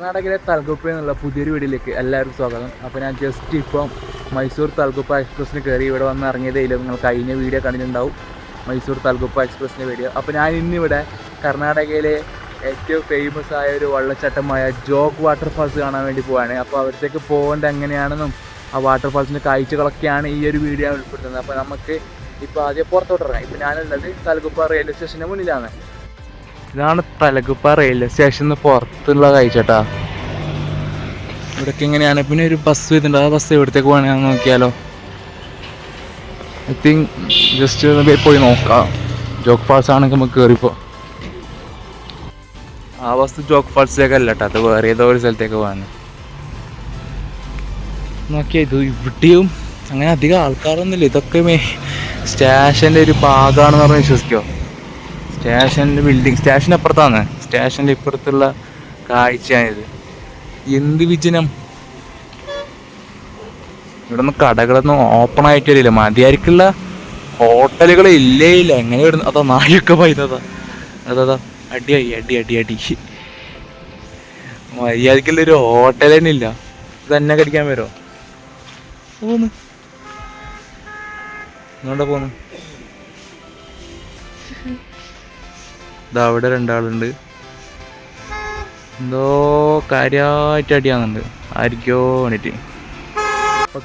കർണാടകയിലെ തലകുപ്പ എന്നുള്ള പുതിയൊരു വീഡിയോയിലേക്ക് എല്ലാവർക്കും സ്വാഗതം. അപ്പോൾ ഞാൻ ജസ്റ്റ് ഇപ്പം മൈസൂർ തലകുപ്പ എക്സ്പ്രസ്സിന് കയറി ഇവിടെ വന്ന് ഇറങ്ങിയതേ ഇല്ല. നിങ്ങൾ കഴിഞ്ഞ വീഡിയോ കണ്ടിട്ടുണ്ടാവും, മൈസൂർ തലകുപ്പ എക്സ്പ്രസ്സിൻ്റെ വീഡിയോ. അപ്പോൾ ഞാൻ ഇന്നിവിടെ കർണാടകയിലെ ഏറ്റവും ഫേമസ് ആയ ഒരു വെള്ളച്ചാട്ടമായ ജോഗ് വാട്ടർഫാൾസ് കാണാൻ വേണ്ടി പോവാണ്. അപ്പോൾ അവിടത്തേക്ക് പോകേണ്ടത് എങ്ങനെയാണെന്നും ആ വാട്ടർഫാൾസിൻ്റെ കാഴ്ചകളൊക്കെയാണ് ഈ ഒരു വീഡിയോ ഉൾപ്പെടുത്തുന്നത്. അപ്പോൾ നമുക്ക് ഇപ്പോൾ ആദ്യം പുറത്തോട്ട് ഇറങ്ങാം. ഇപ്പോൾ ഞാനുള്ളത് തലകുപ്പ റെയിൽവേ സ്റ്റേഷൻ്റെ മുന്നിലാണ്. ഇതാണ് തലകുപ്പ റെയിൽവേ സ്റ്റേഷന് പുറത്തുള്ള കാഴ്ചട്ടാ. ഇവിടേക്ക് ഇങ്ങനെയാണ്. പിന്നെ ഒരു ബസ് വരുന്നുണ്ട്, ആ ബസ് എവിടത്തേക്ക് പോകണമെന്ന് നോക്കിയാലോ. ഐ തിങ്ക് ജസ്റ്റ് പോയി നോക്കാം. ജോഗ് ഫാൾസ് ആണെങ്കിൽ നമുക്ക് കയറിപ്പോ. ആ ബസ് ജോഗ് ഫാൾസിലേക്കല്ല കേട്ടോ, അത് വേറെ ഏതോ ഒരു സ്ഥലത്തേക്ക് പോകാൻ. നോക്കിയാൽ ഇത് ഇവിടെയും അങ്ങനെ അധികം ആൾക്കാരൊന്നുമില്ല. ഇതൊക്കെ സ്റ്റേഷൻ്റെ ഒരു ഭാഗമാണെന്ന് പറഞ്ഞ് വിശ്വസിക്കുമോ? സ്റ്റേഷൻ്റെ ബിൽഡിങ് സ്റ്റേഷൻ അപ്പുറത്താണ്, സ്റ്റേഷൻ്റെ ഇപ്പുറത്തുള്ള കാഴ്ചയാണിത്. എന്ത് വിജനം! ഇവിടെ നിന്ന് കടകളൊന്നും ഓപ്പൺ ആയിട്ട് വരില്ല. മതിയായിരിക്കുള്ള ഹോട്ടലുകൾ ഇല്ലേ ഇല്ല. എങ്ങനെ ഇവിടുന്ന് അതാ നായൊക്കെ പോയതാ. അതാ അടിയായി അടി മര്യാദക്കുള്ളൊരു ഹോട്ടൽ തന്നെ ഇല്ല. ഇതന്നെ കടിക്കാൻ വരുമോ? പോന്ന് ഇങ്ങോട്ടാ പോന്ന്. ഇതാ അവിടെ രണ്ടാളുണ്ട്, എന്തോ കാര്യമായിട്ട് അടിയാകുന്നുണ്ട് ആയിരിക്കോ വേണ്ടിട്ട്. അപ്പൊ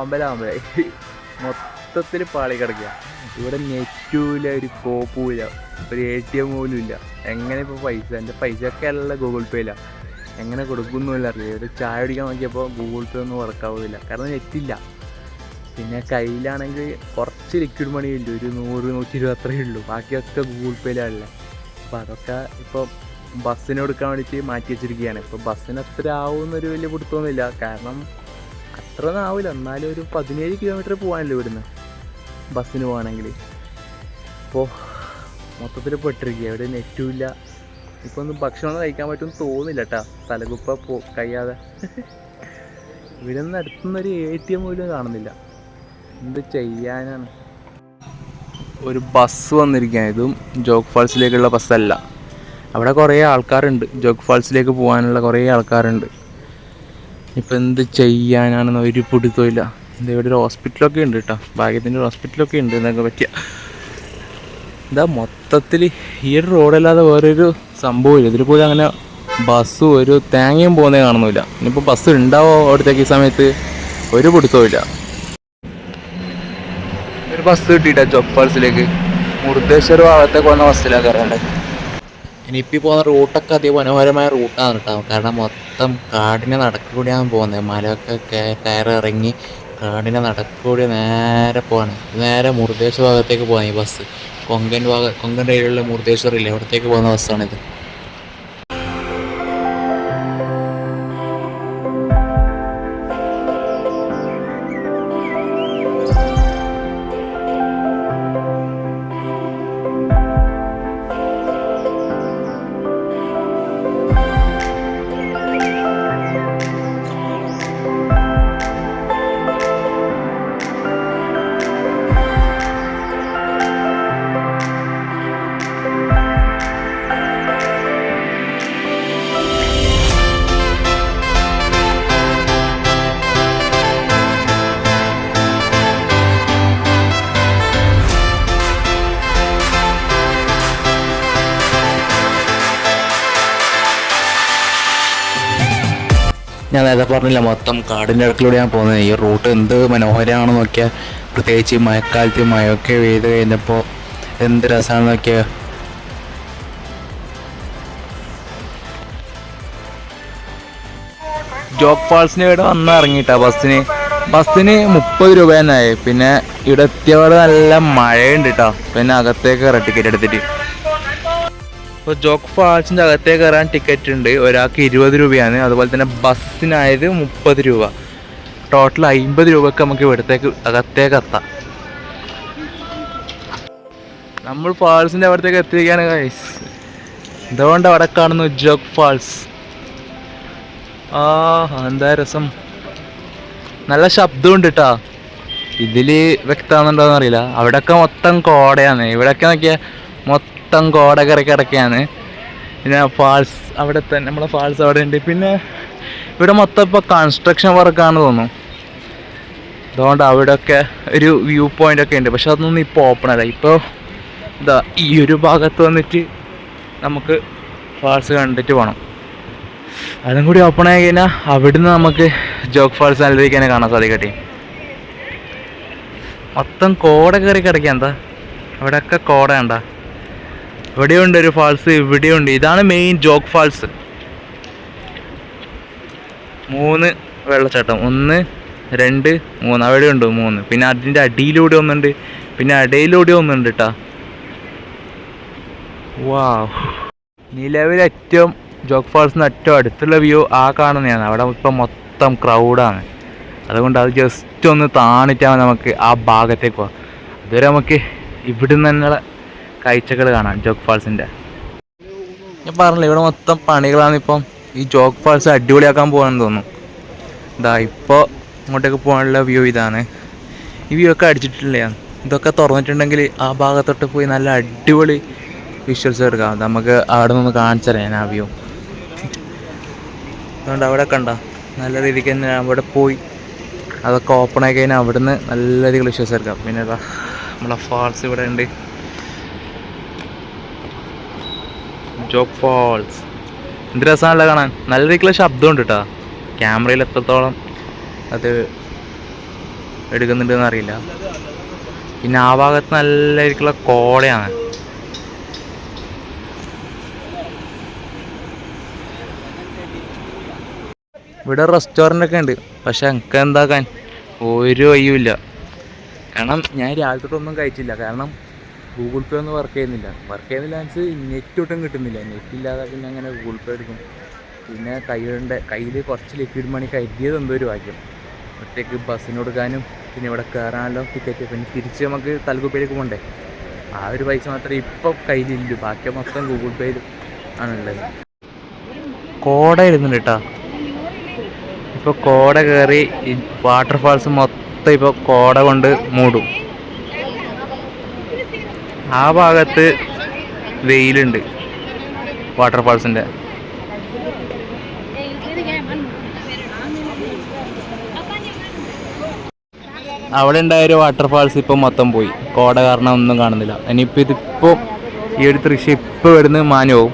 ആമ്പലാമ്പലായി മൊത്തത്തിൽ പാളി കിടക്കുക. ഇവിടെ നെറ്റുമില്ല, ഒരു കോപ്പുമില്ല, ഒരു ATM പോലും ഇല്ല. എങ്ങനെ ഇപ്പോൾ പൈസ, എൻ്റെ പൈസയൊക്കെ അല്ല ഗൂഗിൾ പേ ഇല്ല, എങ്ങനെ കൊടുക്കുന്നില്ല അറിയില്ല. ഒരു ചായ കുടിക്കാൻ നോക്കിയപ്പോൾ ഗൂഗിൾ പേ ഒന്നും വർക്കാവില്ല, കാരണം നെറ്റില്ല. പിന്നെ കയ്യിലാണെങ്കിൽ കുറച്ച് ലിക്വിഡ് മണി ഇല്ല, ഒരു 100-120 അത്രയേ ഉള്ളൂ. ബാക്കിയൊക്കെ ഗൂഗിൾ പേയിലാണല്ലേ. അപ്പോൾ അതൊക്കെ ഇപ്പോൾ ബസ്സിന് കൊടുക്കാൻ വേണ്ടിയിട്ട് മാറ്റി വെച്ചിരിക്കുകയാണ്. ഇപ്പോൾ ബസ്സിന് അത്ര ആവുമെന്നൊരു വലിയ പിടുത്തമൊന്നുമില്ല, കാരണം അത്ര ഒന്നും ആവില്ല. എന്നാലും ഒരു 17 കിലോമീറ്റർ പോകാനല്ലോ ഇവിടുന്ന് ബസ്സിന് പോകണമെങ്കിൽ. അപ്പോൾ മൊത്തത്തിൽ പെട്ടിരിക്കുക, ഇവിടെ നെറ്റും ഇല്ല. ഇപ്പോൾ ഒന്നും ഭക്ഷണമൊന്നും കഴിക്കാൻ പറ്റുമെന്ന് തോന്നുന്നില്ല കേട്ടോ, തലകുപ്പ കഴിയാതെ. ഇവിടെ നിന്ന് അടുത്തുനിന്നൊരു ATM പോലും കാണുന്നില്ല. എന്ത് ചെയ്യാനാണ്. ഒരു ബസ് വന്നിരിക്കുകയാണ്. ഇതും ജോഗ് ഫാൾസിലേക്കുള്ള ബസ്സല്ല. അവിടെ കുറേ ആൾക്കാരുണ്ട്, ജോഗ് ഫാൾസിലേക്ക് പോകാനുള്ള കുറേ ആൾക്കാരുണ്ട്. ഇപ്പം എന്ത് ചെയ്യാനാണെന്ന് ഒരു പിടുത്തമില്ല. ഇവിടെ ഒരു ഹോസ്പിറ്റലൊക്കെ ഉണ്ട് കേട്ടോ, ഭാഗ്യത്തിൻ്റെ ഹോസ്പിറ്റലൊക്കെ ഉണ്ട് എന്നൊക്കെ പറ്റിയ. എന്താ മൊത്തത്തിൽ ഈ ഒരു റോഡല്ലാതെ വേറൊരു സംഭവമില്ല. ഇതിൽ പോലും അങ്ങനെ ബസ്സും ഒരു തേങ്ങയും പോകുന്നേ കാണുന്നില്ല. ഇനിയിപ്പോൾ ബസ് ഉണ്ടാവോ അവിടത്തേക്ക് ഈ സമയത്ത് ഒരു പിടുത്തമില്ല. ഒരു ബസ് കിട്ടിയിട്ടാ ജോഗ് ഫാൾസിലേക്ക്. മുരുദേശ്വർ ഭാഗത്തേക്ക് വന്ന ബസ്സിലാണ് കയറേണ്ടത്. ഇനിയിപ്പോൾ പോകുന്ന റൂട്ടൊക്കെ അതിമനോഹരമായ റൂട്ടാണ് കേട്ടോ, കാരണം മൊത്തം കാടിനെ നടക്കൂടിയാണ് പോകുന്നത്. മലയൊക്കെ കയറിറങ്ങി കാടിനെ നടക്കൂടി നേരെ പോവാണ്. നേരെ മുരുദേശ്വർ ഭാഗത്തേക്ക് പോകാൻ ഈ ബസ്. കൊങ്കൺ റെയിലുള്ള മുരുദേശ്വർ ഇല്ലേ, അവിടത്തേക്ക് പോകുന്ന ബസ്സാണിത്. ഞാൻ നേരത്തെ പറഞ്ഞില്ല, മൊത്തം കാടിൻ്റെ അടുക്കിലൂടെയാണ് പോകുന്നത്. ഈ റൂട്ട് എന്ത് മനോഹരമാണെന്ന് നോക്കിയാൽ, പ്രത്യേകിച്ച് മഴക്കാലത്ത് മഴയൊക്കെ പെയ്ത് കഴിഞ്ഞപ്പോൾ എന്ത് രസമാണെന്ന് നോക്കിയാൽ. ജോഗ് ഫാൾസിന് ഇവിടെ വന്ന് ഇറങ്ങിയിട്ടാ ബസ്സിന് 30 രൂപ തന്നെയായി. പിന്നെ ഇവിടെ എത്തിയവിടെ നല്ല മഴയുണ്ട് കേട്ടോ. പിന്നെ അകത്തേക്ക് കയറാം ടിക്കറ്റ് എടുത്തിട്ട്. ഇപ്പോൾ ജോഗ് ഫാൾസിൻ്റെ അകത്തേക്ക് കയറാൻ ടിക്കറ്റ് ഉണ്ട്, ഒരാൾക്ക് 20 രൂപയാണ്. അതുപോലെ തന്നെ ബസ്സിനായത് 30 രൂപ. ടോട്ടൽ 50 രൂപയ്ക്ക് നമുക്ക് ഇവിടത്തേക്ക് അകത്തേക്ക് എത്താം. നമ്മൾ ഫാൾസിൻ്റെ അവിടത്തേക്ക് എത്തിയിരിക്കുകയാണ് ഗൈസ്. ഇതുകൊണ്ട് അവിടെ കാണുന്നു ജോഗ് ഫാൾസ്. എന്താ രസം, നല്ല ശബ്ദമുണ്ട് കേട്ടോ. ഇതിൽ വ്യക്തമാകുന്നുണ്ടോയെന്ന് അറിയില്ല. അവിടെയൊക്കെ മൊത്തം കോടയാണ്, ഇവിടെയൊക്കെ നോക്കിയാൽ മൊത്തം കോട കയറി കിടക്കുകയാണ്. പിന്നെ ഫാൾസ് അവിടെ തന്നെ, നമ്മളെ ഫാൾസ് അവിടെ ഉണ്ട്. പിന്നെ ഇവിടെ മൊത്തം ഇപ്പോൾ കൺസ്ട്രക്ഷൻ വർക്കാണെന്ന് തോന്നുന്നു. അതുകൊണ്ട് അവിടെയൊക്കെ ഒരു വ്യൂ പോയിൻ്റ് ഒക്കെ ഉണ്ട്. പക്ഷെ അതൊന്നും ഇപ്പോൾ ഓപ്പൺ അല്ല. ഇപ്പോൾ ഇതാ ഈ ഒരു ഭാഗത്ത് വന്നിട്ട് നമുക്ക് ഫാൾസ് കണ്ടിട്ട് പോകണം. അതും കൂടി ഓപ്പൺ ആയി കഴിഞ്ഞാൽ അവിടുന്ന് നമുക്ക് ജോഗ് ഫാൾസ് നല്ല രീതിക്ക് തന്നെ കാണാൻ സാധിക്കട്ടെ. മൊത്തം കോട കയറി കിടക്കുക. എന്താ അവിടെയൊക്കെ കോട ഉണ്ട. ഇവിടെയുണ്ട് ഒരു ഫാൾസ്, ഇവിടെയുണ്ട്. ഇതാണ് മെയിൻ ജോഗ് ഫാൾസ്. 3 വെള്ളച്ചാട്ടം, 1, 2, 3. അവിടെയുണ്ട് 3. പിന്നെ അതിൻ്റെ അടിയിലൂടെ ഒന്നുണ്ട്, പിന്നെ അടിയിലൂടെ ഒന്നുണ്ട് കേട്ടോ. വാവ്. നിലവിൽ ഏറ്റവും ജോഗ് ഫാൾസിന് ഏറ്റവും അടുത്തുള്ള വ്യൂ ആ കാണുന്നതാണ്. അവിടെ ഇപ്പം മൊത്തം ക്രൗഡാണ്. അതുകൊണ്ട് അത് ജസ്റ്റ് ഒന്ന് താണിട്ടാൽ നമുക്ക് ആ ഭാഗത്തേക്ക് പോകാം. അതുവരെ നമുക്ക് ഇവിടുന്ന് തന്നെയുള്ള കാഴ്ചകൾ കാണാം ജോഗ് ഫാൾസിൻ്റെ. ഞാൻ പറഞ്ഞില്ല, ഇവിടെ മൊത്തം പണികളാണ്. ഇപ്പം ഈ ജോഗ് ഫാൾസ് അടിപൊളിയാക്കാൻ പോകാമെന്ന് തോന്നുന്നു. ഇതാ ഇപ്പോൾ ഇങ്ങോട്ടേക്ക് പോകാനുള്ള വ്യൂ ഇതാണ്. ഈ വ്യൂ ഒക്കെ അടിച്ചിട്ടില്ല. ഇതൊക്കെ തുറന്നിട്ടുണ്ടെങ്കിൽ ആ ഭാഗത്തോട്ട് പോയി നല്ല അടിപൊളി വിഷ്വൽസ് എടുക്കാം. നമുക്ക് അവിടെ നിന്ന് കാണിച്ചു തരാം ഞാൻ ആ വ്യൂ. അതുകൊണ്ട് അവിടെ കണ്ട നല്ല രീതിക്ക് തന്നെ അവിടെ പോയി അതൊക്കെ ഓപ്പൺ ആയി കഴിഞ്ഞാൽ അവിടുന്ന് നല്ല രീതിയിൽ വിഷ്വൽസ് എടുക്കാം. പിന്നെ നമ്മളെ ഫാൾസ് ഇവിടെ ഉണ്ട്, ജോഗ് ഫാൾസ്. എന്ത് രസമാണല്ലോ കാണാൻ. നല്ല രീതിക്കുള്ള ശബ്ദം ഉണ്ട് കേട്ടോ. ക്യാമറയിൽ എത്രത്തോളം അത് എടുക്കുന്നുണ്ടെന്ന് അറിയില്ല. പിന്നെ ആ ഭാഗത്ത് നല്ല രീതിക്കുള്ള കോടയാണ്. ഇവിടെ റെസ്റ്റോറൻ്റ് ഒക്കെ ഉണ്ട്. പക്ഷെ എനിക്ക് എന്താക്കാൻ ഒരു വഴിയുമില്ല. കാരണം ഞാൻ രാവിലത്തോട്ടൊന്നും കഴിച്ചില്ല. കാരണം ഗൂഗിൾ പേ ഒന്നും വർക്ക് ചെയ്യുന്നില്ല. മീൻസ് നെറ്റ് ഒട്ടും കിട്ടുന്നില്ല. നെറ്റ് ഇല്ലാതെ പിന്നെ അങ്ങനെ ഗൂഗിൾ പേ എടുക്കും. പിന്നെ കയ്യിൽ കുറച്ച് ലിക്വിഡ് മണി കരുതിയത് എന്തോ ഒരു ഭാഗ്യം. ഇവിടത്തേക്ക് ബസ്സിന് കൊടുക്കാനും പിന്നെ ഇവിടെ കയറാനല്ലോ ടിക്കറ്റ്, പിന്നെ തിരിച്ച് നമുക്ക് തലകുപ്പയിലേക്ക് പോകണ്ടേ. ആ ഒരു പൈസ മാത്രമേ ഇപ്പം കയ്യിലില്ലു. ബാക്കി മൊത്തം ഗൂഗിൾ പേയിൽ ആണുള്ളത്. കോട ഇരുന്നുണ്ട് കേട്ടോ. ഇപ്പോൾ കോട കയറി ഈ വാട്ടർഫാൾസ് മൊത്തം ഇപ്പോൾ കോട കൊണ്ട് മൂടും. ആ ഭാഗത്ത് വെയിലുണ്ട് വാട്ടർഫാൾസിൻ്റെ. അവിടെ ഉണ്ടായൊരു വാട്ടർഫാൾസ് ഇപ്പോൾ മൊത്തം പോയി. കോട കാരണം ഒന്നും കാണുന്നില്ല. ഇനിയിപ്പോൾ ഇതിപ്പോൾ ഈ ഒരു ദൃശ്യം ഇപ്പോൾ ഇവിടുന്ന് മാനുപോകും.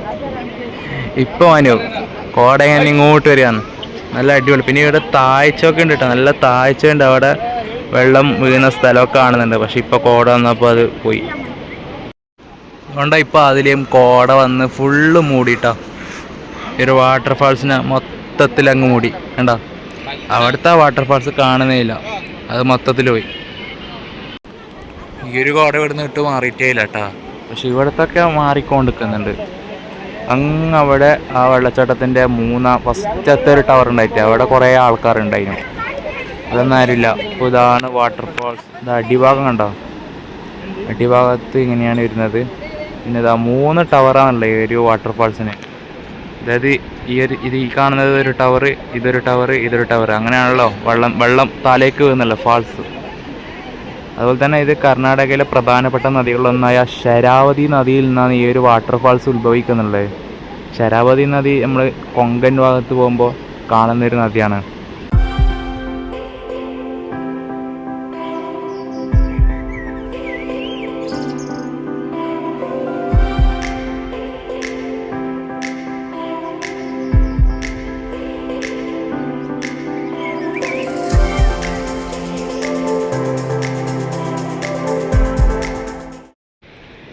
ഇപ്പോൾ മാനുപോകും. കോട ഞാൻ ഇങ്ങോട്ട് വരികയാണ്. നല്ല അടിപൊളി. പിന്നെ ഇവിടെ താഴ്ചയൊക്കെ ഉണ്ട് കേട്ടോ. നല്ല താഴ്ച ഉണ്ട്. അവിടെ വെള്ളം വീഴുന്ന സ്ഥലമൊക്കെ കാണുന്നുണ്ട്. പക്ഷെ ഇപ്പോൾ കോട വന്നപ്പോൾ അത് പോയി. അതുകൊണ്ടാണ് ഇപ്പോൾ അതിലേയും കോട വന്ന് ഫുള്ള് മൂടിയിട്ടോ. ഈ ഒരു വാട്ടർഫാൾസിനെ മൊത്തത്തിൽ അങ്ങ് മൂടി. കണ്ടോ, അവിടുത്തെ വാട്ടർഫാൾസ് കാണുന്നേ ഇല്ല. അത് മൊത്തത്തിൽ പോയി. ഈ ഒരു കോട ഇവിടുന്ന് ഇട്ട് മാറിയിട്ടേ ഇല്ല കേട്ടോ. പക്ഷെ ഇവിടത്തൊക്കെ മാറിക്കൊണ്ടിരിക്കുന്നുണ്ട്. അവിടെ ആ വെള്ളച്ചാട്ടത്തിൻ്റെ ഫസ്റ്റത്തെ ഒരു ടവർ ഉണ്ടായിട്ട് അവിടെ കുറേ ആൾക്കാരുണ്ടായിരുന്നു. അതൊന്നും ആരുമില്ല. അപ്പോൾ ഇതാണ് വാട്ടർഫാൾസ്. ഇത് അടിഭാഗം കണ്ടോ. അടിഭാഗത്ത് ഇങ്ങനെയാണ് വരുന്നത്. പിന്നെ ഇതാ 3 ടവറാണുള്ളത് ഈ ഒരു വാട്ടർഫാൾസിന്. അതായത് ഈ കാണുന്നത് ഒരു ടവർ, ഇതൊരു ടവർ, ഇതൊരു ടവർ. അങ്ങനെയാണല്ലോ വെള്ളം താലേക്ക് വീഴുന്നല്ലോ ഫാൾസ്. അതുപോലെ തന്നെ ഇത് കർണാടകയിലെ പ്രധാനപ്പെട്ട നദികളിലൊന്നായ ശരാവതി നദിയിൽ നിന്നാണ് ഈ ഒരു വാട്ടർഫാൾസ് ഉത്ഭവിക്കുന്നുള്ളത്. ശരാവതി നദി നമ്മൾ കൊങ്കൺ ഭാഗത്ത് പോകുമ്പോൾ കാണുന്നൊരു നദിയാണ്.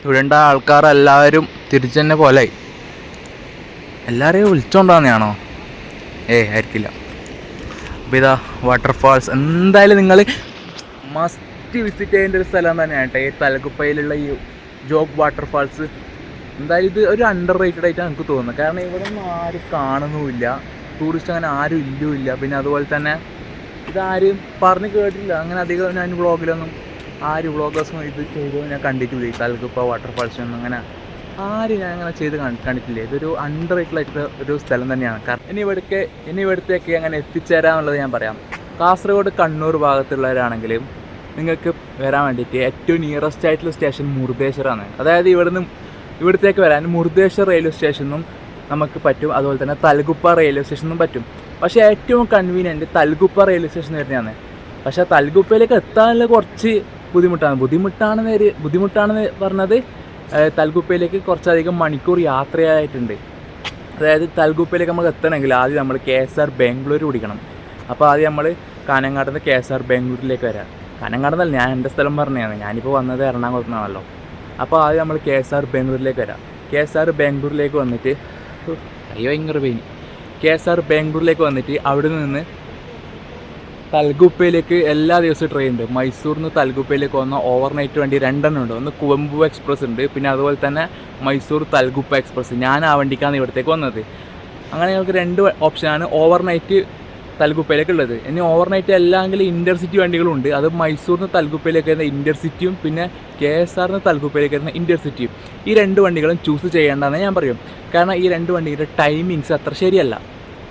ഇവിടെണ്ട ആൾക്കാരെല്ലാവരും തിരിച്ചു തന്നെ പോലായി. എല്ലാവരെയും വിളിച്ചോണ്ടാണെന്നാണോ? ആയിരിക്കില്ല. അപ്പോൾ ഇതാ വാട്ടർഫാൾസ്. എന്തായാലും നിങ്ങൾ മസ്റ്റ് വിസിറ്റ് ചെയ്യേണ്ട ഒരു സ്ഥലം തന്നെയാണ് കേട്ടോ ഈ തലകുപ്പയിലുള്ള ഈ ജോഗ് വാട്ടർഫാൾസ്. എന്തായാലും ഇത് ഒരു അണ്ടർ റേറ്റഡ് ആയിട്ടാണ് എനിക്ക് തോന്നുന്നത്. കാരണം ഇവിടെ ഒന്നും ആരും കാണുന്നുമില്ല. ടൂറിസ്റ്റ് അങ്ങനെ ആരും ഇല്ല. പിന്നെ അതുപോലെ തന്നെ ഇതാരും പറഞ്ഞ് കേട്ടില്ല. അങ്ങനെ അധികം ഞാൻ വ്ളോഗിലൊന്നും വ്ളോഗേഴ്സും ഇത് ചെയ്തോ ഞാൻ കണ്ടിട്ടില്ല. ഈ തലകുപ്പ വാട്ടർഫാൾസൊന്നും അങ്ങനെ ആരും ഞാൻ അങ്ങനെ ചെയ്ത് കണ്ടിട്ടില്ല. ഇതൊരു അണ്ടർ റേറ്റഡ് ഒരു സ്ഥലം തന്നെയാണ്. കാരണം ഇനി ഇവിടത്തേക്ക് അങ്ങനെ എത്തിച്ചേരാന്നുള്ളത് ഞാൻ പറയാം. കാസർഗോഡ് കണ്ണൂർ ഭാഗത്തുള്ളവരാണെങ്കിലും നിങ്ങൾക്ക് വരാൻ വേണ്ടിയിട്ട് ഏറ്റവും നിയറസ്റ്റ് ആയിട്ടുള്ള സ്റ്റേഷൻ മുരുദേശ്വറാണ്. അതായത് ഇവിടത്തേക്ക് വരാൻ മുരുദേശ്വർ റെയിൽവേ സ്റ്റേഷനും നമുക്ക് പറ്റും. അതുപോലെ തന്നെ തലകുപ്പ റെയിൽവേ സ്റ്റേഷനും പറ്റും. പക്ഷേ ഏറ്റവും കൺവീനിയൻറ്റ് തലകുപ്പ റെയിൽവേ സ്റ്റേഷൻ തന്നെയാണ്. പക്ഷേ തലകുപ്പയിലേക്ക് എത്താനുള്ള കുറച്ച് ബുദ്ധിമുട്ടാണെന്ന് പറഞ്ഞത് തലകുപ്പയിലേക്ക് കുറച്ചധികം മണിക്കൂർ യാത്രയായിട്ടുണ്ട്. അതായത് തലകുപ്പയിലേക്ക് നമുക്ക് എത്തണമെങ്കിൽ ആദ്യം നമ്മൾ KSR ബാംഗ്ലൂർ പിടിക്കണം. അപ്പോൾ ആദ്യം നമ്മൾ കാനങ്ങാട് നിന്ന് KSR ബാംഗ്ലൂരിലേക്ക് വരാം. കാനങ്ങാടെന്നല്ല, ഞാൻ എൻ്റെ സ്ഥലം പറഞ്ഞതാണ്, ഞാനിപ്പോൾ വന്നത് എറണാകുളത്ത് നിന്നാണല്ലോ. അപ്പോൾ ആദ്യം നമ്മൾ KSR ബാംഗ്ലൂരിലേക്ക് വരാം. KSR ബാംഗ്ലൂരിലേക്ക് വന്നിട്ട് ഭയങ്കര പെയിൻ. KSR ബാംഗ്ലൂരിലേക്ക് വന്നിട്ട് അവിടെ നിന്ന് തലകുപ്പയിലേക്ക് എല്ലാ ദിവസവും ട്രെയിൻ ഉണ്ട്. മൈസൂരിൽ നിന്ന് തലകുപ്പയിലേക്ക് വന്ന ഓവർനൈറ്റ് വണ്ടി 2 ഉണ്ട്. ഒന്ന് കുവമ്പു എക്സ്പ്രസ് ഉണ്ട്, പിന്നെ അതുപോലെ തന്നെ മൈസൂർ തലകുപ്പ എക്സ്പ്രസ്. ഞാൻ ആ വണ്ടിക്കാണ് ഇവിടത്തേക്ക് വന്നത്. അങ്ങനെ ഞങ്ങൾക്ക് 2 ഓപ്ഷനാണ് ഓവർനൈറ്റ് തലകുപ്പയിലേക്ക് ഉള്ളത്. ഇനി ഓവർനൈറ്റ് അല്ലെങ്കിൽ ഇൻ്റർസിറ്റി വണ്ടികളുണ്ട്. അത് മൈസൂരിൽ നിന്ന് തലകുപ്പയിലേക്ക് വരുന്ന ഇൻ്റർസിറ്റിയും പിന്നെ KSR നിന്ന് തലകുപ്പയിലേക്ക് വരുന്ന ഇൻ്റർസിറ്റിയും. ഈ 2 വണ്ടികളും ചൂസ് ചെയ്യേണ്ടതെന്ന് ഞാൻ പറയും. കാരണം ഈ 2 വണ്ടിയുടെ ടൈമിങ്സ് അത്ര ശരിയല്ല.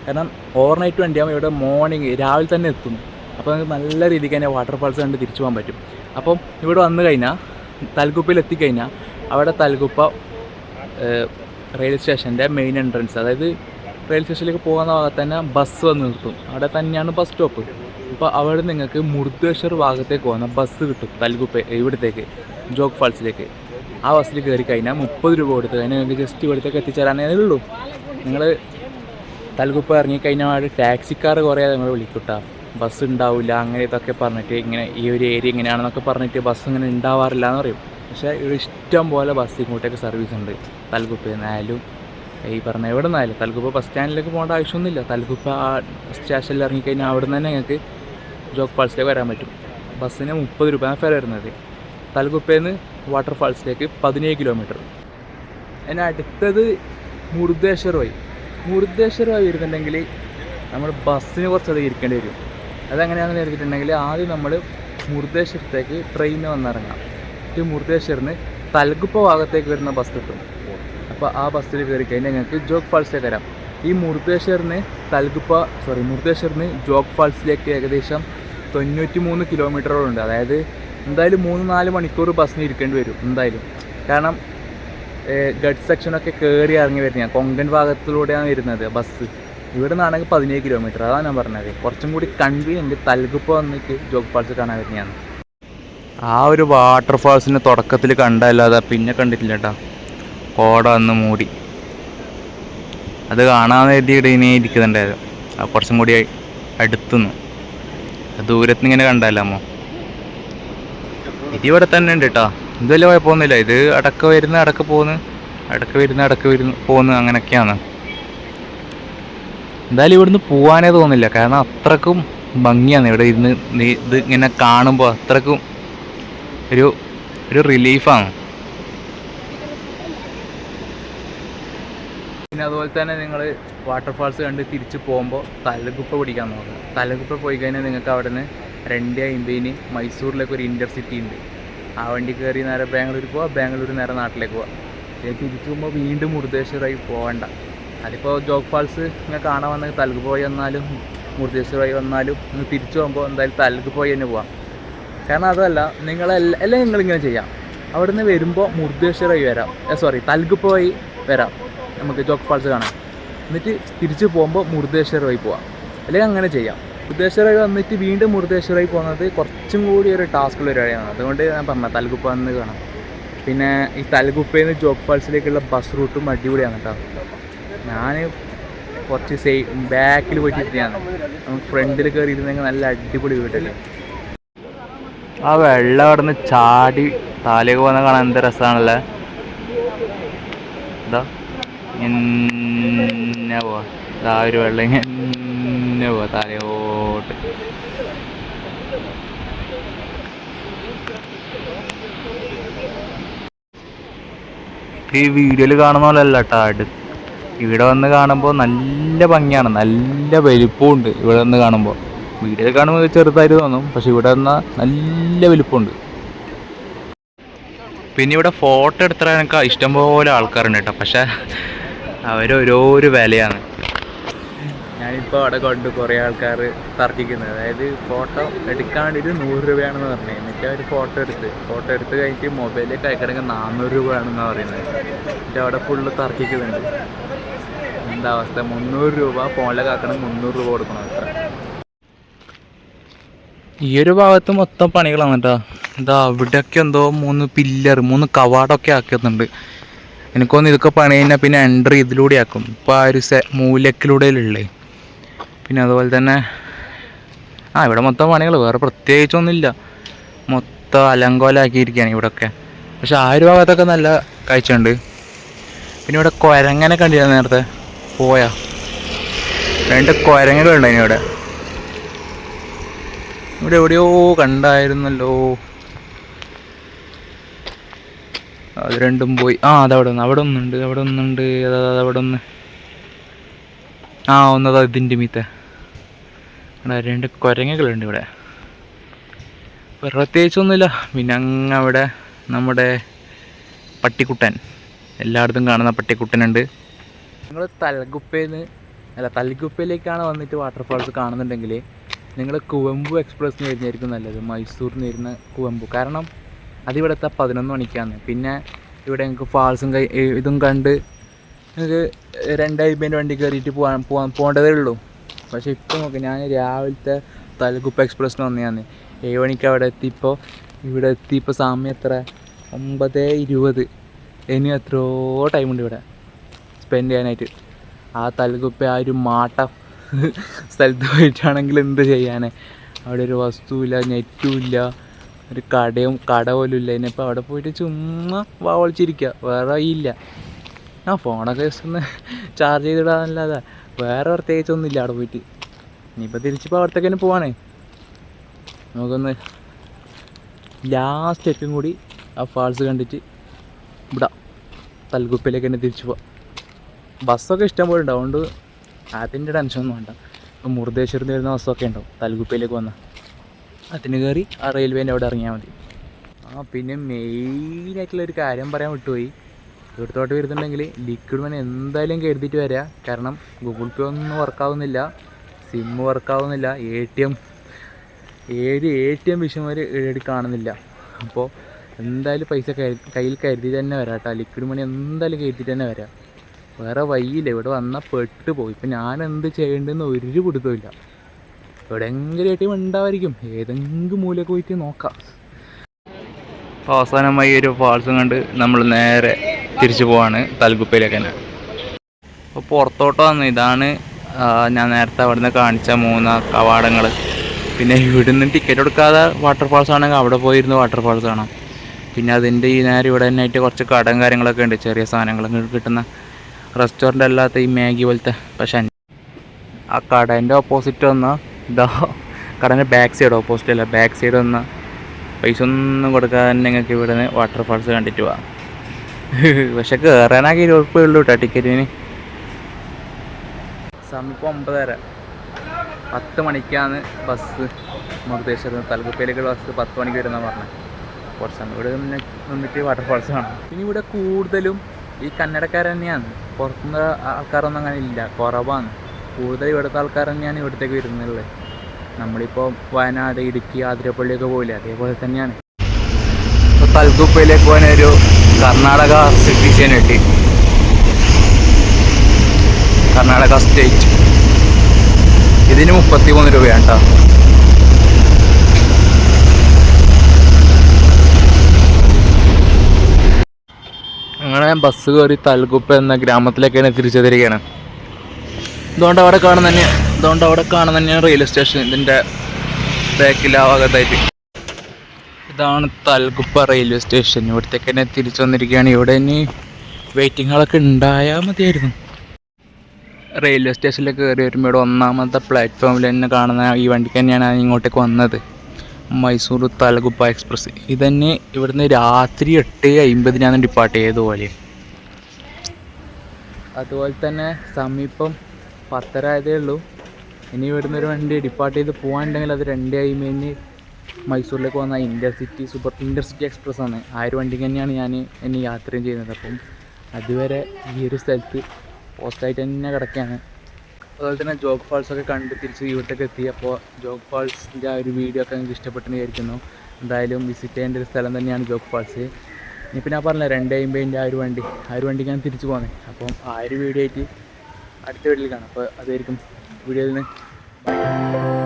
കാരണം ഓവർനൈറ്റ് വണ്ടിയാകുമ്പോൾ ഇവിടെ മോർണിംഗ് രാവിലെ തന്നെ എത്തും. അപ്പോൾ നമുക്ക് നല്ല രീതിക്ക് തന്നെ വാട്ടർഫാൾസ് കണ്ട് തിരിച്ചു പോകാൻ പറ്റും. അപ്പം ഇവിടെ വന്നു കഴിഞ്ഞാൽ തലകുപ്പയിൽ എത്തിക്കഴിഞ്ഞാൽ അവിടെ തലകുപ്പ റെയിൽവേ സ്റ്റേഷൻ്റെ മെയിൻ എൻട്രൻസ്, അതായത് റെയിൽവേ സ്റ്റേഷനിലേക്ക് പോകുന്ന ഭാഗത്ത് തന്നെ ബസ് വന്ന് നിർത്തും. അവിടെ തന്നെയാണ് ബസ് സ്റ്റോപ്പ്. അപ്പോൾ അവിടെ നിങ്ങൾക്ക് മുർദേശ്വർ ഭാഗത്തേക്ക് പോകുന്ന ബസ് കിട്ടും. തലകുപ്പ ഇവിടത്തേക്ക് ജോഗ് ഫാൾസിലേക്ക് ആ ബസ്സിൽ കയറി കഴിഞ്ഞാൽ 30 രൂപ കൊടുത്ത് കഴിഞ്ഞാൽ നിങ്ങൾക്ക് ജസ്റ്റ് ഇവിടത്തേക്ക് എത്തിച്ചേരാനേ ഉള്ളൂ. നിങ്ങൾ തലകുപ്പ ഇറങ്ങിക്കഴിഞ്ഞാൽ അവിടെ ടാക്സിക്കാർ കുറേ നിങ്ങൾ വിളിക്കൂട്ടാ, ബസ് ഉണ്ടാവില്ല അങ്ങനെ ഇതൊക്കെ പറഞ്ഞിട്ട്, ഇങ്ങനെ ഈ ഒരു ഏരിയ ഇങ്ങനെയാണെന്നൊക്കെ പറഞ്ഞിട്ട് ബസ് ഇങ്ങനെ ഉണ്ടാവാറില്ല എന്ന് പറയും. പക്ഷേ ഇവിടെ ഇഷ്ടം പോലെ ബസ് ഇങ്ങോട്ടേക്ക് സർവീസ് ഉണ്ട്. തലകുപ്പയിൽ നിന്നായാലും ഈ പറഞ്ഞ എവിടെ നിന്നായാലും. തലകുപ്പ ബസ് സ്റ്റാൻഡിലേക്ക് പോകേണ്ട ആവശ്യമൊന്നുമില്ല. തലകുപ്പ സ്റ്റേഷനിൽ ഇറങ്ങിക്കഴിഞ്ഞാൽ അവിടെ നിന്ന് തന്നെ നിങ്ങൾക്ക് ജോഗ് ഫാൾസിലേക്ക് വരാൻ പറ്റും. ബസ്സിന് 30 രൂപയാണ് ഫെയർ വരുന്നത്. തലകുപ്പയിൽ നിന്ന് വാട്ടർഫാൾസിലേക്ക് 17 കിലോമീറ്റർ. അതിന് അടുത്തത് മുർദേശ്വർ വഴി വരുന്നുണ്ടെങ്കിൽ നമ്മൾ ബസ്സിന് കുറച്ചധികം ഇരിക്കേണ്ടി വരും. അതെങ്ങനെയാണെന്ന് കരുതിയിട്ടുണ്ടെങ്കിൽ ആദ്യം നമ്മൾ മുർദേശ്വരത്തേക്ക് ട്രെയിനിന് വന്നിറങ്ങാം. എന്നിട്ട് മുർദേശ്വറിന് തലകുപ്പ ഭാഗത്തേക്ക് വരുന്ന ബസ് കിട്ടും. അപ്പോൾ ആ ബസ്സിൽ കയറി കഴിഞ്ഞാൽ ഞങ്ങൾക്ക് ജോഗ് ഫാൾസിലേക്ക് വരാം. ഈ മുർദേശ്വറിന് ജോഗ് ഫാൾസിലേക്ക് ഏകദേശം 93 കിലോമീറ്ററുകളുണ്ട്. അതായത് എന്തായാലും 3-4 മണിക്കൂർ ബസ്സിന് ഇരിക്കേണ്ടി വരും എന്തായാലും. കാരണം ഗഡ് സെക്ഷനൊക്കെ കയറി ഇറങ്ങി വരുന്നത് കൊങ്കൺ ഭാഗത്തിലൂടെയാണ് വരുന്നത് ബസ്. ഇവിടെ നിന്നാണെങ്കിൽ 17 കിലോമീറ്റർ. അതാണ് ഞാൻ പറഞ്ഞത്. കുറച്ചും കൂടി കൺവീനിയൻറ്റ് തലകുപ്പ വന്നിട്ട് ജോഗ് ഫാൾസ് കാണാൻ വരുന്നതാണ്. ആ ഒരു വാട്ടർഫാൾസിൻ്റെ തുടക്കത്തിൽ കണ്ടല്ലാതെ പിന്നെ കണ്ടിട്ടില്ല കേട്ടോ. കോട വന്ന് മൂടി. അത് കാണാമെന്ന് കരുതിയിട്ട് ഇനി ഇരിക്കുന്നുണ്ടായത്. അത് കുറച്ചും കൂടി അടുത്തുനിന്ന് ദൂരത്ത് ഇങ്ങനെ കണ്ടല്ലോ. ഇതിവിടെ തന്നെ ഉണ്ട് കേട്ടോ. ഇത് വലിയ കുഴപ്പമൊന്നുമില്ല. ഇത് അടക്ക വരുന്ന അടക്ക പോകുന്നു അങ്ങനെയൊക്കെയാണ്. എന്തായാലും ഇവിടുന്ന് പോകാനേ തോന്നില്ല. കാരണം അത്രക്കും ഭംഗിയാണ് ഇവിടെ ഇരുന്ന് ഇത് ഇങ്ങനെ കാണുമ്പോൾ. അത്രക്കും ഒരു റിലീഫാണ്. പിന്നെ അതുപോലെ തന്നെ നിങ്ങൾ വാട്ടർഫാൾസ് കണ്ട് തിരിച്ച് പോകുമ്പോൾ തലകുപ്പ പിടിക്കാൻ നോക്കുക. തലകുപ്പ പോയി കഴിഞ്ഞാൽ നിങ്ങൾക്ക് അവിടെ നിന്ന് 2:50 മൈസൂരിലേക്ക് ഒരു ഇൻ്റർസിറ്റി ഉണ്ട്. ആ വണ്ടി കയറി നേരെ ബാംഗ്ലൂർ പോവുക, ബാംഗ്ലൂർ നേരെ നാട്ടിലേക്ക് പോവുക. തിരിച്ചു പോകുമ്പോൾ വീണ്ടും മുർദേശ്വറായി പോകണ്ട. അതിപ്പോൾ ജോഗ് ഫാൾസ് ഇങ്ങനെ കാണാൻ വന്നെങ്കിൽ തലകുപ്പ പോയി വന്നാലും മുർദേശ്വറായി വന്നാലും നിങ്ങൾ തിരിച്ചു പോകുമ്പോൾ എന്തായാലും തലകുപ്പ പോയി തന്നെ പോവാം. കാരണം അതല്ല എല്ലാം നിങ്ങളിങ്ങനെ ചെയ്യാം. അവിടെ നിന്ന് വരുമ്പോൾ മുർദേശ്വറായി വരാം, തലകുപ്പ പോയി വരാം, നമുക്ക് ജോഗ് ഫാൾസ് കാണാം. എന്നിട്ട് തിരിച്ച് പോകുമ്പോൾ മുർദേശ്വറായി പോവാം. അല്ലെങ്കിൽ അങ്ങനെ ചെയ്യാം. മുർദേശ്വറായി വന്നിട്ട് വീണ്ടും മുർദേശ്വറായി പോകുന്നത് കുറച്ചും കൂടി ഒരു ടാസ്ക്കുള്ള പരിപാടിയാണ്. അതുകൊണ്ട് ഞാൻ പറഞ്ഞത് തലകുപ്പ വന്ന് കാണാം. പിന്നെ ഈ തലകുപ്പയിൽ നിന്ന് ജോഗ് ഫാൾസിലേക്കുള്ള ബസ് റൂട്ടും അടിപൊളിയാണ് കേട്ടോ. ഞാൻ കുറച്ച് ബാക്കിൽ പോയിട്ടിരിക്കുകയാണ്. നമുക്ക് ഫ്രണ്ടിൽ കയറി ഇരുന്നെങ്കിൽ നല്ല അടിപൊളി വീട്ടല്ലേ. ആ വെള്ളം അവിടെ നിന്ന് ചാടി താലേക്ക് പോകുന്ന കാണാൻ എന്ത് രസമാണല്ലേ. എന്താ ഇങ്ങനെ പോവാ, ആ ഒരു വെള്ളം ഇങ്ങനെ പോവാ താലയോട്ട്. ഈ വീഡിയോയിൽ കാണുന്ന പോലെ അല്ല കേട്ടോ. ഇവിടെ വന്ന് കാണുമ്പോൾ നല്ല ഭംഗിയാണ്, നല്ല വലിപ്പമുണ്ട്. ഇവിടെ വന്ന് കാണുമ്പോൾ വീഡിയോയിൽ കാണുമ്പോൾ ചെറുതായിട്ട് തോന്നും, പക്ഷെ ഇവിടെ വന്നാൽ നല്ല വലിപ്പമുണ്ട്. പിന്നെ ഇവിടെ ഫോട്ടോ എടുത്തിട്ട് ഇഷ്ടംപോലെ ആൾക്കാരുണ്ട് കേട്ടോ. പക്ഷെ അവരോരോ വിലയാണ്. ഞാനിപ്പോൾ അവിടെ കണ്ടു കുറേ ആൾക്കാർ തർക്കിക്കുന്നത്. അതായത് ഫോട്ടോ എടുക്കാൻ വേണ്ടിയിട്ട് 100 രൂപയാണെന്ന് പറഞ്ഞത്. എന്നിട്ട് അവർ ഫോട്ടോ എടുത്ത് കഴിഞ്ഞിട്ട് മൊബൈലിലേക്ക് അയക്കണമെങ്കിൽ 400 രൂപയാണെന്നാണ് പറയുന്നത്. എന്നിട്ട് അവിടെ ഫുള്ള് തർക്കിക്കുന്നുണ്ട്. എന്താ അവസ്ഥ. 300 രൂപ ഫോണിലൊക്കെ ആക്കണം, 300 രൂപ കൊടുക്കണം അത്ര. ഈ ഒരു ഭാഗത്ത് മൊത്തം പണികളാണ് കേട്ടോ. എന്താ അവിടെയൊക്കെ എന്തോ 3 പില്ലർ 3 കവാടമൊക്കെ ആക്കുന്നുണ്ട്. എനിക്കൊന്ന് ഇതൊക്കെ പണി കഴിഞ്ഞാൽ പിന്നെ എൻട്രി ഇതിലൂടെ ആക്കും. ഇപ്പോൾ ആ ഒരു മൂലക്കിലൂടെയല്ലേ. പിന്നെ അതുപോലെ തന്നെ ഇവിടെ മൊത്തം പണികൾ, വേറെ പ്രത്യേകിച്ചൊന്നുമില്ല. മൊത്തം അലങ്കോലാക്കിയിരിക്കുകയാണ് ഇവിടെയൊക്കെ. പക്ഷെ ആ ഒരു ഭാഗത്തൊക്കെ നല്ല കാഴ്ചയുണ്ട്. പിന്നെ ഇവിടെ കുരങ്ങനെ കണ്ടില്ല നേരത്തെ പോയാ 2 കുരങ്ങകളുണ്ടായിന് ഇവിടെ എവിടെയോ കണ്ടായിരുന്നല്ലോ. അത് രണ്ടും പോയി. അതവിടെ ഒന്നുണ്ട്. അവിടെ ഒന്ന് ഒന്നതാ ഇതിൻ്റെ മീത്തെ 2 കുരങ്ങകളുണ്ട് ഇവിടെ. പ്രത്യേകിച്ചൊന്നുമില്ല. പിന്നെ അവിടെ നമ്മുടെ പട്ടിക്കുട്ടൻ, എല്ലായിടത്തും കാണുന്ന പട്ടിക്കുട്ടനുണ്ട്. നിങ്ങൾ തലഗുപ്പയിലേക്കാണ് വന്നിട്ട് വാട്ടർഫാൾസ് കാണുന്നുണ്ടെങ്കിൽ നിങ്ങൾ കുവമ്പു എക്സ്പ്രസ്സിന് വരുന്നതായിരിക്കും നല്ലത്. മൈസൂരിൽ നിന്ന് വരുന്ന കുവമ്പു. കാരണം അതിവിടുത്തെ 11 മണിക്കാണ്. പിന്നെ ഇവിടെ നിങ്ങൾക്ക് ഫാൾസും ഇതും കണ്ട് നിങ്ങൾക്ക് 2 വണ്ടി കയറിയിട്ട് പോകേണ്ടതേ ഉള്ളൂ. പക്ഷേ ഇപ്പോൾ നോക്ക്, ഞാൻ രാവിലത്തെ തലഗുപ്പ എക്സ്പ്രസ്സിന് വന്നതാണ്. 7 മണിക്ക് ഇവിടെ എത്തിയപ്പോൾ സമയം എത്ര, 9:20. ഇനി എത്രയോ ടൈമുണ്ട് ഇവിടെ സ്പെൻഡ് ചെയ്യാനായിട്ട്. ആ തലഗുപ്പ ആ ഒരു മാട്ട സ്ഥലത്ത് പോയിട്ടാണെങ്കിൽ എന്ത് ചെയ്യാൻ. അവിടെ ഒരു വസ്തുവില്ല, നെറ്റും ഇല്ല, ഒരു കട പോലും ഇല്ല. ഇനിയിപ്പോൾ അവിടെ പോയിട്ട് ചുമ്മാ വാവളിച്ചിരിക്കുക, വേറെ വഴിയില്ല. ഫോണൊക്കെ ജസ്റ്റ് ഒന്ന് ചാർജ് ചെയ്തിടാനല്ലാതെ വേറെ പ്രത്യേകിച്ചൊന്നുമില്ല അവിടെ പോയിട്ട്. ഇനിയിപ്പോൾ തിരിച്ചിപ്പോൾ അവിടത്തേക്ക് തന്നെ പോവാണേ. നമുക്കൊന്ന് ലാസ്റ്റ് ഏറ്റവും കൂടി ആ ഫാൾസ് കണ്ടിട്ട് ഇവിടെ തലഗുപ്പയിലേക്ക് തന്നെ തിരിച്ചു പോവാം. ബസ്സൊക്കെ ഇഷ്ടം പോലെ ഉണ്ടാവും, അതുകൊണ്ട് അതിൻ്റെ ടെൻഷനൊന്നും വേണ്ട. ഇപ്പോൾ മുർദേശ്വരിൽ നിന്ന് വരുന്ന ബസ്സൊക്കെ ഉണ്ടാവും തലഗുപ്പയിലേക്ക് വന്നാൽ. അതിന് കയറി ആ റെയിൽവേൻ്റെ അവിടെ ഇറങ്ങിയാൽ മതി. പിന്നെ മെയിനായിട്ടുള്ളൊരു കാര്യം പറയാൻ വിട്ടുപോയി. ഇവിടത്തോട്ട് വരുന്നുണ്ടെങ്കിൽ ലിക്വിഡ് മണി എന്തായാലും കരുതിയിട്ട് വരിക. കാരണം ഗൂഗിൾ പേ ഒന്നും വർക്കാവുന്നില്ല, സിമ്മ് വർക്കാവുന്നില്ല, ATM വിഷയം വരെ ഇവിടെ കാണുന്നില്ല. അപ്പോൾ എന്തായാലും പൈസ കയ്യിൽ കരുതി തന്നെ വരാം കേട്ടോ. ലിക്വിഡ് മണി എന്തായാലും കരുതിയിട്ട് തന്നെ വരാം, വേറെ വഴിയില്ല. ഇവിടെ വന്നാൽ പെട്ടുപോയി. ഇപ്പം ഞാൻ എന്ത് ചെയ്യേണ്ടതെന്ന് ഒരു പിടുത്തമില്ല. എവിടെയെങ്കിലും ATM ഉണ്ടാവായിരിക്കും, ഏതെങ്കിലും മൂലയൊക്കെ പോയിട്ട് നോക്കാം. അവസാനമായി ഒരു ഫാൾസും കണ്ട് നമ്മൾ നേരെ തിരിച്ചു പോവാണ് തലഗുപ്പയിലേക്ക് തന്നെ. അപ്പോൾ പുറത്തോട്ട് വന്ന് ഇതാണ് ഞാൻ നേരത്തെ അവിടെ നിന്ന് കാണിച്ച 3 കവാടങ്ങൾ. പിന്നെ ഇവിടുന്ന് ടിക്കറ്റ് എടുക്കാതെ വാട്ടർഫാൾസ് ആണെങ്കിൽ അവിടെ പോയിരുന്ന് വാട്ടർഫാൾസ് കാണാം. പിന്നെ അതിൻ്റെ ഈ നേരം ഇവിടെ തന്നെ ആയിട്ട് കുറച്ച് കടയും കാര്യങ്ങളൊക്കെ ഉണ്ട്, ചെറിയ സാധനങ്ങളൊക്കെ കിട്ടുന്ന റെസ്റ്റോറൻ്റ് അല്ലാത്ത ഈ മാഗി പോലത്തെ. പക്ഷേ ആ കടേൻ്റെ ഓപ്പോസിറ്റ് വന്നാൽ കടേൻ്റെ ബാക്ക് സൈഡ് വന്നാൽ പൈസ ഒന്നും കൊടുക്കാതെ നിങ്ങൾക്ക് ഇവിടെ നിന്ന് വാട്ടർഫാൾസ് കണ്ടിട്ട് പോവാം. പക്ഷെ കയറാനാക്കി 20 രൂപ ഉള്ളൂ കേട്ടോ ടിക്കറ്റിന്. സമയം ഇപ്പോൾ 9:30. 10 മണിക്കാണ് ബസ് മുർദേശ്വരം തലഗുപ്പയിലേക്കുള്ള ബസ് 10 മണിക്ക് വരുന്നതാണ് പറഞ്ഞത്. കുറച്ച് സമയം ഇവിടെ നിന്നിട്ട് വാട്ടർഫാൾസ് കാണാം. പിന്നെ ഇവിടെ കൂടുതലും ഈ കന്നഡക്കാർ തന്നെയാണ്, പുറത്തുനിന്ന് ആൾക്കാരൊന്നും അങ്ങനെ ഇല്ല, കുറവാണ്. കൂടുതൽ ഇവിടുത്തെ ആൾക്കാർ തന്നെയാണ് ഇവിടത്തേക്ക് വരുന്നുള്ളത്. നമ്മളിപ്പോൾ വയനാട്, ഇടുക്കി, ആതിരപ്പള്ളിയൊക്കെ പോയില്ലേ, അതേപോലെ തന്നെയാണ്. ഇപ്പോൾ തലഗുപ്പയിലേക്ക് പോകാനൊരു കർണാടക സിറ്റിസൺ കിട്ടി, കർണാടക സ്റ്റേറ്റ്. ഇതിന് 33 രൂപയാണ് കേട്ടോ. അങ്ങനെ ബസ് കയറി തലഗുപ്പ എന്ന ഗ്രാമത്തിലേക്കാണ് തിരിച്ചെത്തിരിക്കുകയാണ്. ഇതുകൊണ്ട് അവിടെ കാണുന്ന തന്നെയാണ് റെയിൽവേ സ്റ്റേഷൻ. ഇതിൻ്റെ ബാക്കിൽ ആ ഭാഗത്തായിട്ട് ഇതാണ് തലഗുപ്പ റെയിൽവേ സ്റ്റേഷൻ. ഇവിടത്തേക്ക് തന്നെ തിരിച്ചു വന്നിരിക്കുകയാണ്. ഇവിടെ ഇനി വെയിറ്റിംഗ് ഹാളൊക്കെ ഉണ്ടായാൽ മതിയായിരുന്നു. റെയിൽവേ സ്റ്റേഷനിലേക്ക് കയറി വരുമ്പോൾ ഇവിടെ 1ാമത്തെ പ്ലാറ്റ്ഫോമിൽ തന്നെ കാണുന്ന ഈ വണ്ടിക്ക് തന്നെയാണ് ഞാൻ ഇങ്ങോട്ടേക്ക് വന്നത്, മൈസൂർ തലഗുപ്പ എക്സ്പ്രസ്. ഇതന്നെ ഇവിടുന്ന് രാത്രി 8:50 ഡിപ്പാർട്ട് ചെയ്തതുപോലെ. അതുപോലെ തന്നെ സമീപം 10:30 ആയതേ ഉള്ളൂ. ഇനി ഇവിടുന്ന് ഒരു വണ്ടി ഡിപ്പാർട്ട് ചെയ്ത് പോകാനുണ്ടെങ്കിൽ അത് 2:50 മൈസൂരിലേക്ക് വന്ന ഇൻ്റർസിറ്റി എക്സ്പ്രസ് ആണ്. ആ ഒരു വണ്ടിക്ക് തന്നെയാണ് ഞാൻ ഇനി യാത്രയും ചെയ്യുന്നത്. അപ്പം അതുവരെ ഈ ഒരു സ്ഥലത്ത് പോസ്റ്റായിട്ട് തന്നെ കിടക്കുകയാണ്. അതുപോലെ തന്നെ ജോഗ് ഫാൾസൊക്കെ കണ്ട് തിരിച്ച് ഇവിടത്തേക്ക് എത്തി. അപ്പോൾ ജോഗ് ഫാൾസിൻ്റെ ആ ഒരു വീഡിയോ ഒക്കെ എനിക്ക് ഇഷ്ടപ്പെട്ടെന്ന് വിചാരിക്കുന്നു. എന്തായാലും വിസിറ്റ് ചെയ്യേണ്ട ഒരു സ്ഥലം തന്നെയാണ് ജോഗ് ഫാൾസ്. ഇനിയിപ്പോൾ ഞാൻ പറഞ്ഞില്ല 2:50 ആ ഒരു വണ്ടിക്ക് ഞാൻ തിരിച്ചു പോകുന്നത്. അപ്പം ആ ഒരു വീഡിയോ ആയിട്ട് അടുത്ത വീഡിയോയിൽ കാണാം. അപ്പോൾ അതായിരിക്കും വീഡിയോയിൽ നിന്ന്.